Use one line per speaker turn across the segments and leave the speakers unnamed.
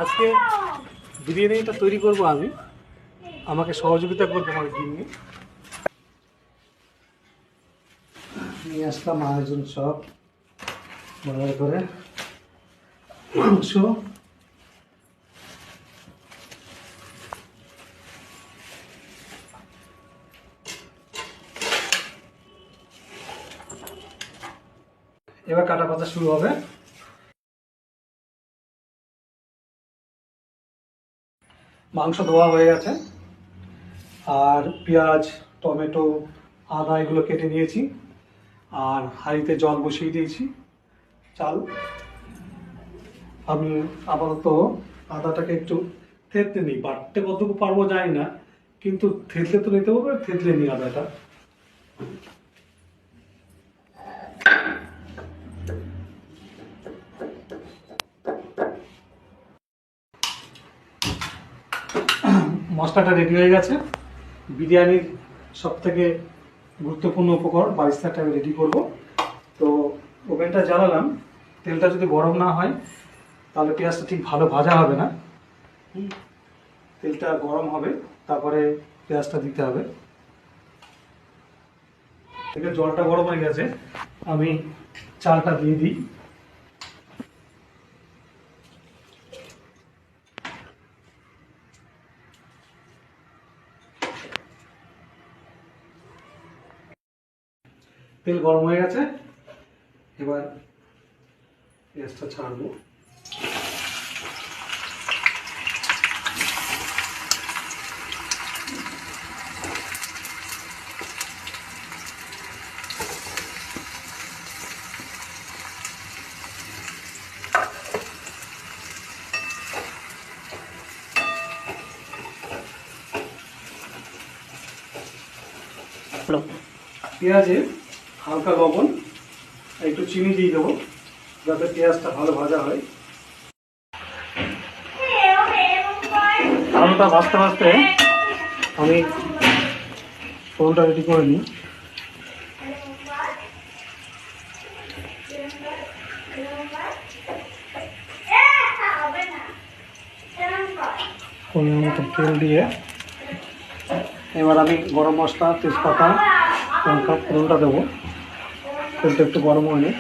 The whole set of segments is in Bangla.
আজকে বিরিয়ানিটা তৈরি করব আমি, আমাকে সহযোগিতা করবে আমার গিন্নি। নিয়ে আসলাম আয়োজন সব বাজার করে, মাংস, এবার কাটা পাতা শুরু হবে। মাংস ধোয়া হয়ে গেছে, আর পেঁয়াজ, টমেটো, আদা এগুলো কেটে নিয়েছি, আর হাঁড়িতে জল বসিয়ে দিয়েছি। চাল আমি আপাতত আদাটাকে একটু থেতলে নিই, বাটতে কতটুকু পারবো জানি না, কিন্তু থেতলে তো নিতে হবে, থেতলে নিই আদাটা। মশলাটা রেডি হয়ে গেছে। বিরিয়ানির সব থেকে গুরুত্বপূর্ণ উপকরণ বারিস্তাটা আমি রেডি করব। তো ওভেনটা জ্বালালাম, তেলটা যদি গরম না হয় তাহলে পেঁয়াজটা ঠিক ভালো ভাজা হবে না। তেলটা গরম হবে, তারপরে পেঁয়াজটা দিতে হবে। থেকে জলটা গরম হয়ে গেছে, আমি চালটা দিয়ে দিই। তেল গরম হয়ে গেছে, এবার পেঁয়াজটা ছাড়বো। পেঁয়াজে হালকা লবণ, একটু চিনি দিয়ে দেবো যাতে পেঁয়াজটা ভালো ভাজা হয়। আলুটা ভাজতে ভাজতে আমি ফোনটা রেডি করে নিই। পরিমাণ মতো তেল দিয়ে এবার আমি গরম মশলা, তেজপাতা, লঙ্কা ফোড়নটা দেবো। তেলটা একটু গরম হয়নি,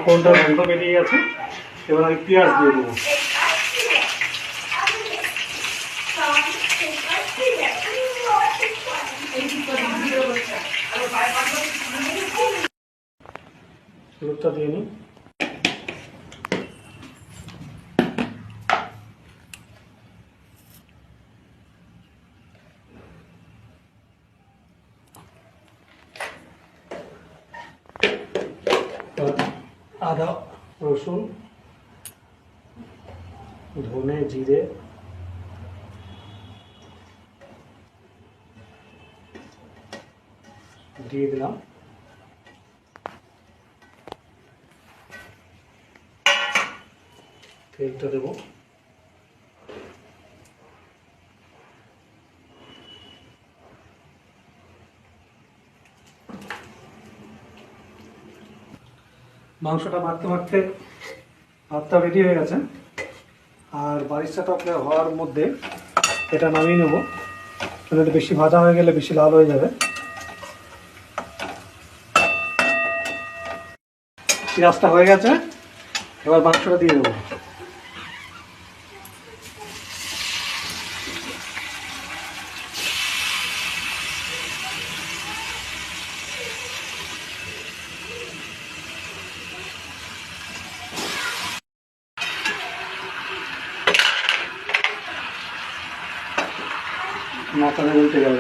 ফোনটা গন্ধ বেরিয়ে গেছে। এবার আমি পেঁয়াজ দিয়ে দেবো। হলুদটা দিয়ে নিই। আদা, রসুন, ধনে, জিরে দিয়ে দিলাম। তেলটা দেবো। মাংসটা মাখতে মাখতে ভাতটা রেডি হয়ে গেছে, আর বারিস্তাটা হওয়ার মধ্যে এটা নামিয়ে নেবো, কারণ এটা বেশি ভাজা হয়ে গেলে বেশি লাল হয়ে যাবে। পেঁয়াজটা হয়ে গেছে, এবার মাংসটা দিয়ে দেবো। মাথাটা উল্টে গেল।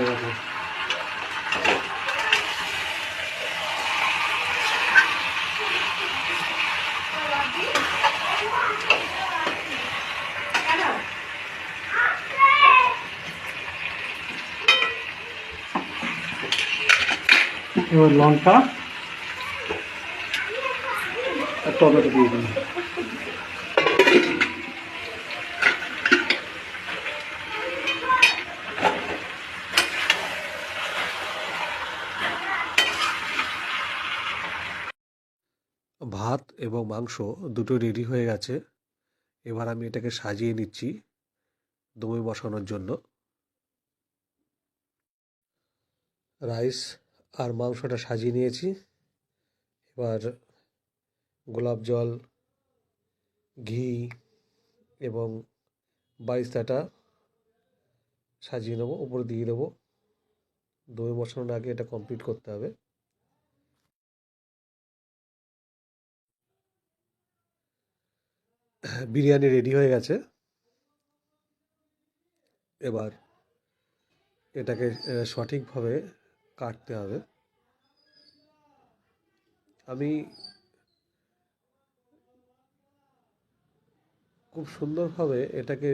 এবার লঙ্কা আর টমেটো দিয়ে দিন।
ভাত এবং মাংস দুটো রেডি হয়ে গেছে। এবার আমি এটাকে সাজিয়ে নিচ্ছি দমে বসানোর জন্য। রাইস আর মাংসটা সাজিয়ে নিয়েছি। এবার গোলাপ জল, ঘি এবং বাইস্তাটা সাজিয়ে নেবো, উপরে দিয়ে দেবো। দমে বসানোর আগে এটা কমপ্লিট করতে হবে। বিরিয়ানি রেডি হয়ে গেছে। এবার এটাকে সঠিকভাবে কাটতে হবে। আমি খুব সুন্দরভাবে এটাকে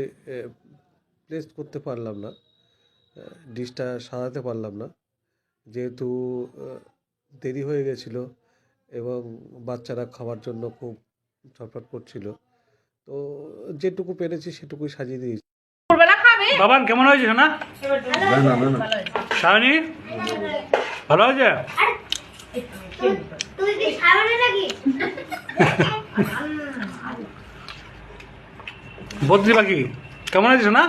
প্লেস করতে পারলাম না, ডিশটা সাজাতে পারলাম না, যেহেতু দেরি হয়ে গেছিলো এবং বাচ্চারা খাওয়ার জন্য খুব ছটফট করছিল। তো যেটুকু পেরেছি সেটুকুই সাজিয়ে দিয়েছি।
বাবান কেমন হয়েছে না শাওনি? ভালো হয়েছে? বদ্রি পাখি কেমন হয়েছে না?